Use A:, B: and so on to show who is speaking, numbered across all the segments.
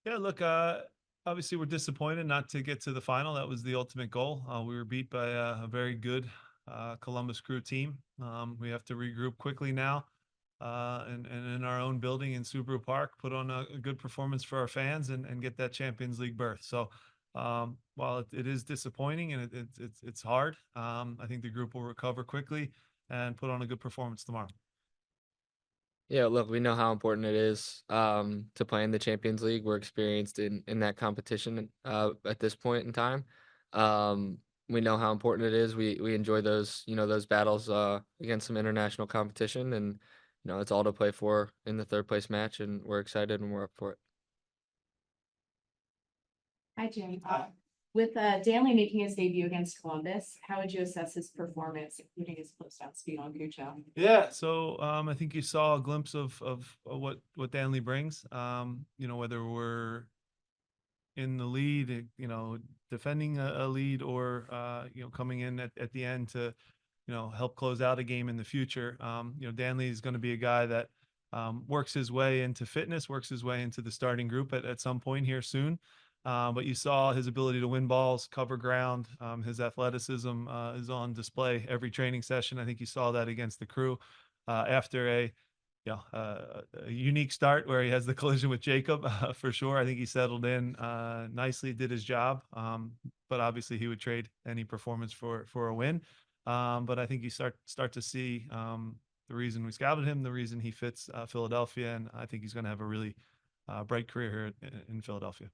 A: Yeah, look, obviously we're disappointed not to get to the final. That was the ultimate goal. We were beat by a very good Columbus Crew team. We have to regroup quickly now, and in our own building in Subaru Park, put on a good performance for our fans and get that Champions League berth. So, while it is disappointing and it's hard, I think the group will recover quickly and put on a good performance tomorrow.
B: Yeah, look, we know how important it is to play in the Champions League. We're experienced in that competition at this point in time. Um, we know how important it is. We enjoy those those battles against some international competition, and it's all to play for in the third place match, and we're excited and we're up for it.
C: Hi, Jim. With Danley making his debut against Columbus, how would you assess his performance, including his close-out speed on Cucho?
A: Yeah, so I think you saw a glimpse of what Danley brings. Whether we're in the lead, defending a lead, or coming in at the end to help close out a game in the future. Danley is going to be a guy that works his way into fitness, works his way into the starting group at some point here soon. But you saw his ability to win balls, cover ground. His athleticism is on display every training session. I think you saw that against the Crew after a unique start where he has the collision with Jacob for sure. I think he settled in nicely, did his job, but obviously he would trade any performance for a win. But I think you start to see the reason we scouted him, the reason he fits Philadelphia, and I think he's going to have a really bright career here in Philadelphia.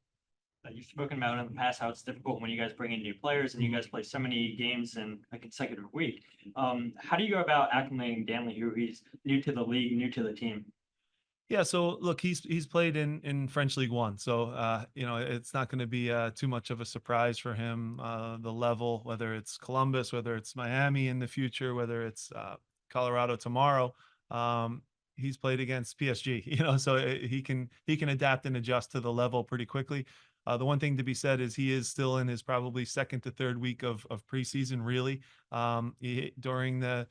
D: You've spoken about in the past how it's difficult when you guys bring in new players and you guys play so many games in a consecutive week. How do you go about acclimating Danley, who he's new to the league, new to the team?
A: Yeah, so look, he's played in French League One, so it's not going to be too much of a surprise for him. The level, whether it's Columbus, whether it's Miami in the future, whether it's Colorado tomorrow, he's played against PSG. So he can adapt and adjust to the level pretty quickly. The one thing to be said is he is still in his probably second to third week of preseason. Really, during the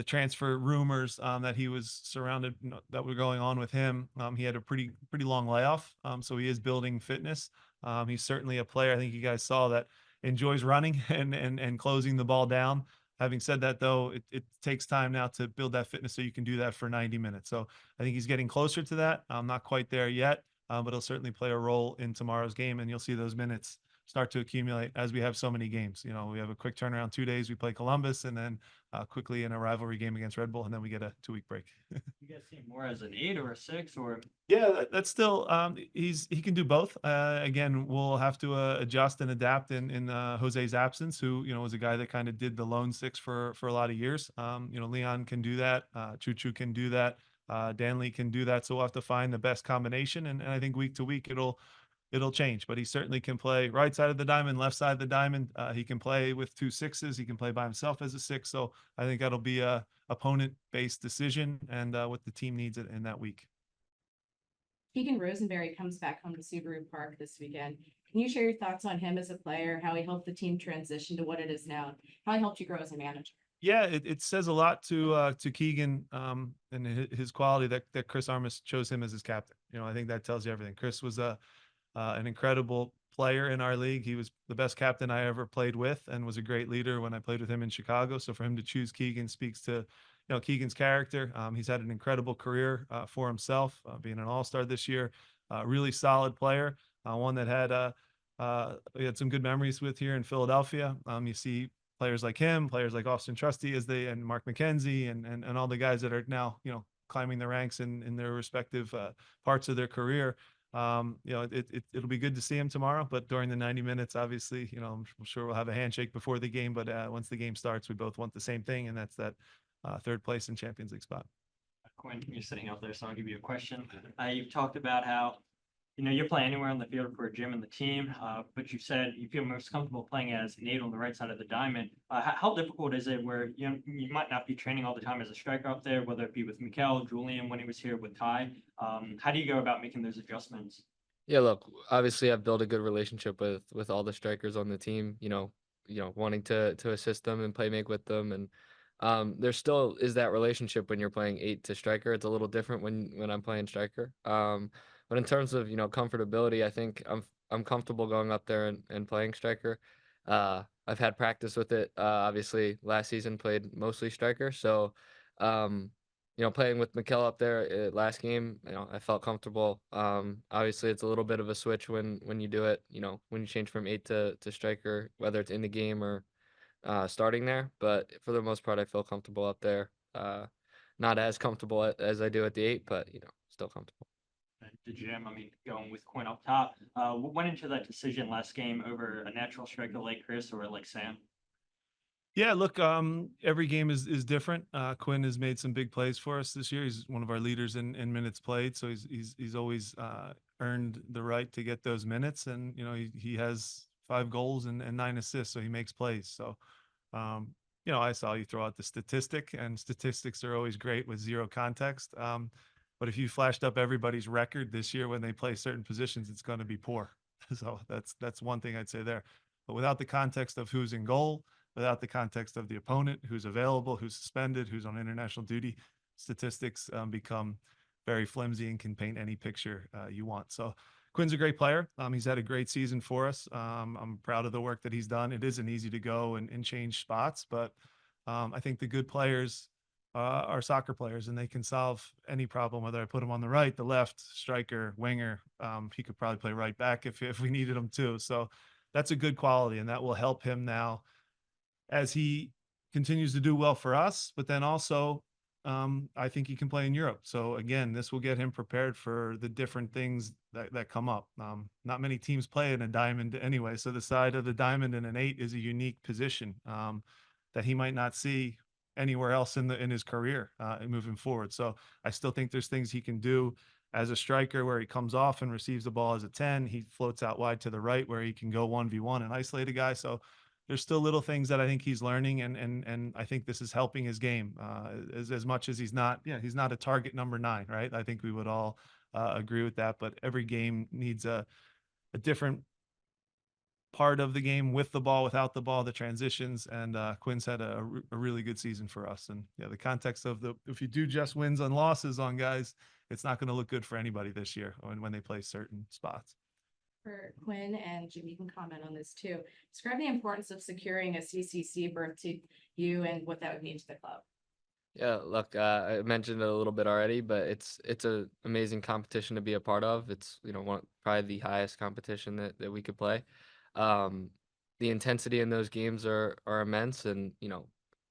A: transfer rumors that he was surrounded that were going on with him. He had a pretty long layoff, so he is building fitness. He's certainly a player. I think you guys saw that enjoys running and closing the ball down. Having said that, though, it takes time now to build that fitness so you can do that for 90 minutes. So I think he's getting closer to that. I'm not quite there yet, but he'll certainly play a role in tomorrow's game, and you'll see those minutes start to accumulate as we have so many games. We have a quick turnaround, 2 days. We play Columbus, and then quickly in a rivalry game against Red Bull, and then we get a 2 week break.
D: You guys see him more as an eight or a six, or
A: Yeah, that's still he can do both. Again, we'll have to adjust and adapt in Jose's absence, who was a guy that kind of did the lone six for a lot of years. Leon can do that. Chuchu can do that. Danley can do that. So we'll have to find the best combination, and I think week to week it'll change. But he certainly can play right side of the diamond, left side of the diamond. He can play with 2 6s. He can play by himself as a six. So I think that'll be a opponent-based decision and what the team needs in that week.
C: Keegan Rosenberry comes back home to Subaru Park this weekend. Can you share your thoughts on him as a player, how he helped the team transition to what it is now, how he helped you grow as a manager?
A: Yeah, it says a lot to Keegan and his quality that Chris Armas chose him as his captain. I think that tells you everything. Chris was an incredible player in our league. He was the best captain I ever played with and was a great leader when I played with him in Chicago. So for him to choose Keegan speaks to Keegan's character. He's had an incredible career for himself, being an all-star this year. Really solid player, one that we had some good memories with here in Philadelphia. You see players like him, players like Austin Trusty and Mark McKenzie and all the guys that are now climbing the ranks in their respective parts of their career. It'll be good to see him tomorrow, but during the 90 minutes, obviously, I'm sure we'll have a handshake before the game, but once the game starts, we both want the same thing, and that's that third place in Champions League spot.
D: Quinn, you're sitting out there, so I'll give you a question. You've talked about how you'll play anywhere on the field for a gym and the team, but you said you feel most comfortable playing as an eight on the right side of the diamond. How difficult is it where you might not be training all the time as a striker up there, whether it be with Mikel, Julian when he was here with Ty? How do you go about making those adjustments?
B: Yeah, look, obviously I've built a good relationship with all the strikers on the team, wanting to assist them and play make with them. And there still is that relationship when you're playing eight to striker. It's a little different when I'm playing striker. But But in terms of, comfortability, I think I'm comfortable going up there and playing striker. I've had practice with it. Obviously, last season played mostly striker, so um, playing with Mikel up there last game, I felt comfortable. Obviously, it's a little bit of a switch when you do it. When you change from eight to striker, whether it's in the game or starting there. But for the most part, I feel comfortable up there. Not as comfortable as I do at the eight, but still comfortable.
D: The gym, I mean, going with Quinn up top. What went into that decision last game over a natural striker like Chris or like Sam?
A: Yeah, look, every game is different. Quinn has made some big plays for us this year. He's one of our leaders in minutes played, so he's always earned the right to get those minutes. And he has 5 goals and 9 assists, so he makes plays. So um, I saw you throw out the statistic, and statistics are always great with zero context. But if you flashed up everybody's record this year when they play certain positions, it's going to be poor. So that's one thing I'd say there. But without the context of who's in goal, without the context of the opponent, who's available, who's suspended, who's on international duty, statistics become very flimsy and can paint any picture you want. So Quinn's a great player. He's had a great season for us. I'm proud of the work that he's done. It isn't easy to go and change spots, but I think the good players are soccer players, and they can solve any problem, whether I put him on the right, the left, striker, winger. He could probably play right back if we needed him to. So that's a good quality, and that will help him now as he continues to do well for us, but then also I think he can play in Europe. So again, this will get him prepared for the different things that come up. Not many teams play in a diamond anyway, so the side of the diamond in an eight is a unique position that he might not see anywhere else in his career moving forward. So I still think there's things he can do as a striker where he comes off and receives the ball as a 10. He floats out wide to the right where he can go 1v1 and isolate a guy. So there's still little things that I think he's learning, and I think this is helping his game as much as he's not a target number 9, right? I think we would all agree with that. But every game needs a different part of the game, with the ball, without the ball, the transitions, and Quinn's had a really good season for us. And yeah, the context of if you do just wins and losses on guys, it's not going to look good for anybody this year when they play certain spots.
C: For Quinn, and Jim, you can comment on this too. Describe the importance of securing a CCC berth to you and what that would mean to the club.
B: Yeah, look, I mentioned it a little bit already, but it's an amazing competition to be a part of. It's probably the highest competition that we could play. Um, the intensity in those games are immense, and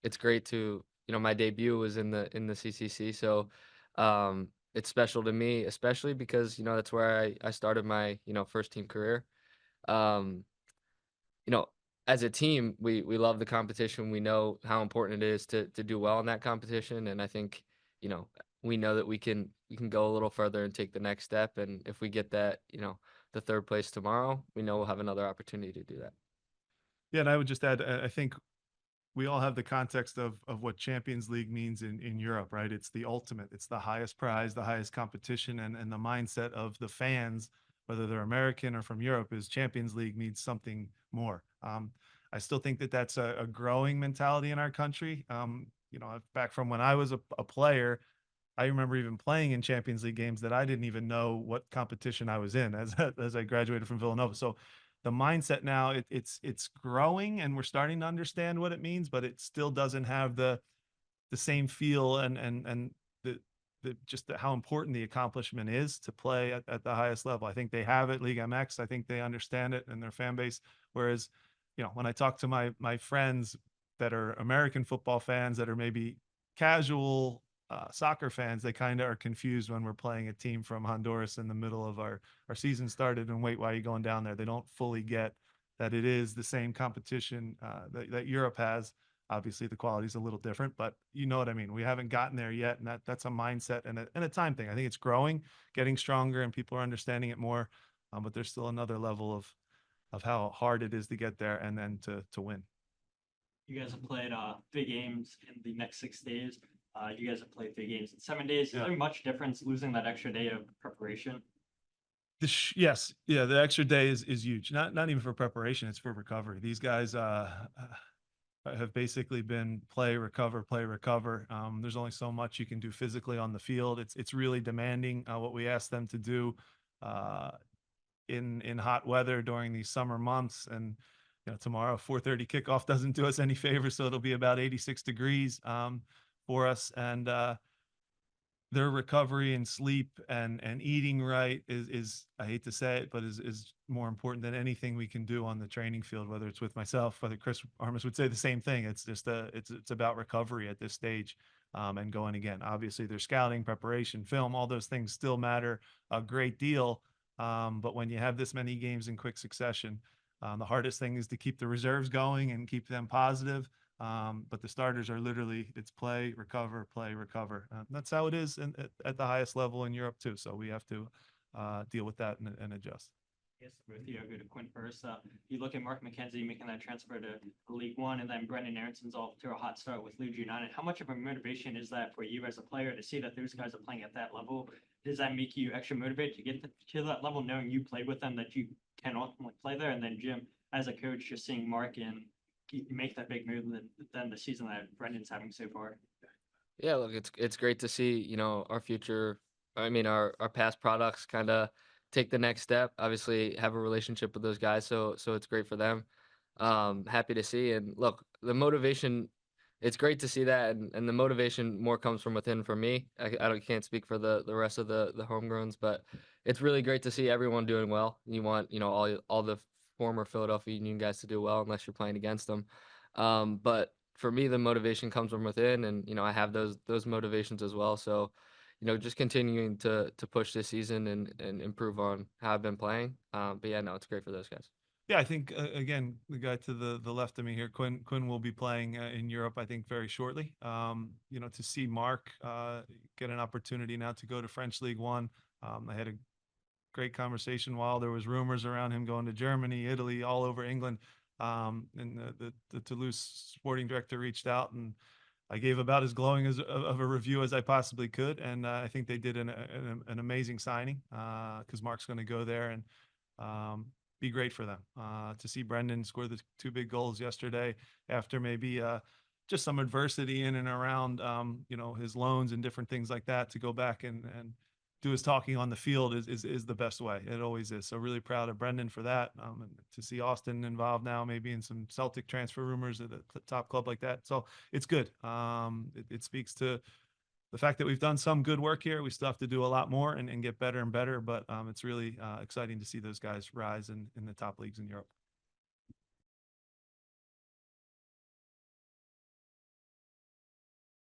B: it's great to my debut was in the CCC, so it's special to me, especially because that's where I started my first team career. Um, you know, as a team, we love the competition. We know how important it is to do well in that competition, and I think we know that we can go a little further and take the next step. And if we get that, the third place tomorrow, we know we'll have another opportunity to do that.
A: Yeah, and I would just add, I think we all have the context of what Champions League means in Europe, right? It's the ultimate, it's the highest prize, the highest competition, and the mindset of the fans, whether they're American or from Europe, is Champions League means something more. I still think that that's a growing mentality in our country. Back from when I was a player, I remember even playing in Champions League games that I didn't even know what competition I was in as I graduated from Villanova. So the mindset now it's growing, and we're starting to understand what it means, but it still doesn't have the same feel and how important the accomplishment is to play at the highest level. I think they have it, Liga MX. I think they understand it and their fan base. Whereas, when I talk to my friends that are American football fans that are maybe casual soccer fans, they kind of are confused when we're playing a team from Honduras in the middle of our season started, and wait, why are you going down there? They don't fully get that it is the same competition that Europe has. Obviously, the quality is a little different, but you know what I mean. We haven't gotten there yet, and that's a mindset and a time thing. I think it's growing, getting stronger, and people are understanding it more. But there's still another level of how hard it is to get there and then to win.
D: You guys have played 3 games in the next 6 days. You guys have played 3 games in 7 days. Is
A: Yeah.
D: there much difference losing that extra day of preparation?
A: Yes, yeah, the extra day is huge. Not even for preparation; it's for recovery. These guys have basically been play, recover, play, recover. There's only so much you can do physically on the field. It's really demanding what we ask them to do. in hot weather during these summer months. And tomorrow 4:30 kickoff doesn't do us any favors, so it'll be about 86 degrees for us. And their recovery and sleep and eating right is I hate to say it, but is more important than anything we can do on the training field, whether it's with myself, whether Chris Armas would say the same thing. It's just it's about recovery at this stage. And going again, obviously there's scouting, preparation, film, all those things still matter a great deal. But when you have this many games in quick succession, the hardest thing is to keep the reserves going and keep them positive. But the starters are literally it's play, recover, play, recover. That's how it is at the highest level in Europe too. So we have to deal with that and adjust.
D: Yes, with you, I'll go to Quinn first. You look at Mark McKenzie making that transfer to League One, and then Brendan Aaronson's off to a hot start with Leeds United. How much of a motivation is that for you as a player to see that those guys are playing at that level? Does that make you extra motivated to get to that level, knowing you played with them, that you can ultimately play there? And then Jim, as a coach, just seeing Mark and make that big move than the season that Brendan's having so far.
B: Yeah, look, it's great to see, our future, I mean, our past products kind of take the next step. Obviously, have a relationship with those guys, so it's great for them. Happy to see. And look, the motivation, it's great to see that, and the motivation more comes from within for me. Can't speak for the rest of the homegrowns, but it's really great to see everyone doing well. You want, all the former Philadelphia Union guys to do well, unless you're playing against them. But for me, the motivation comes from within, and I have those motivations as well. So, just continuing to push this season and improve on how I've been playing. But yeah, no, it's great for those guys.
A: Yeah, I think again, the guy to the left of me here, Quinn will be playing in Europe, I think, very shortly. To see Mark get an opportunity now to go to French League One. I had a great conversation while there was rumors around him going to Germany, Italy, all over England. And the Toulouse sporting director reached out, and I gave about as glowing of a review as I possibly could. And I think they did an amazing signing because Mark's going to go there and be great for them. To see Brendan score the two big goals yesterday after maybe just some adversity in and around, his loans and different things like that, to go back and do his talking on the field is the best way. It always is. So really proud of Brendan for that. And to see Austin involved now, maybe in some Celtic transfer rumors at a top club like that. So it's good. It speaks to the fact that we've done some good work here. We still have to do a lot more and get better and better. But it's really exciting to see those guys rise in the top leagues in Europe.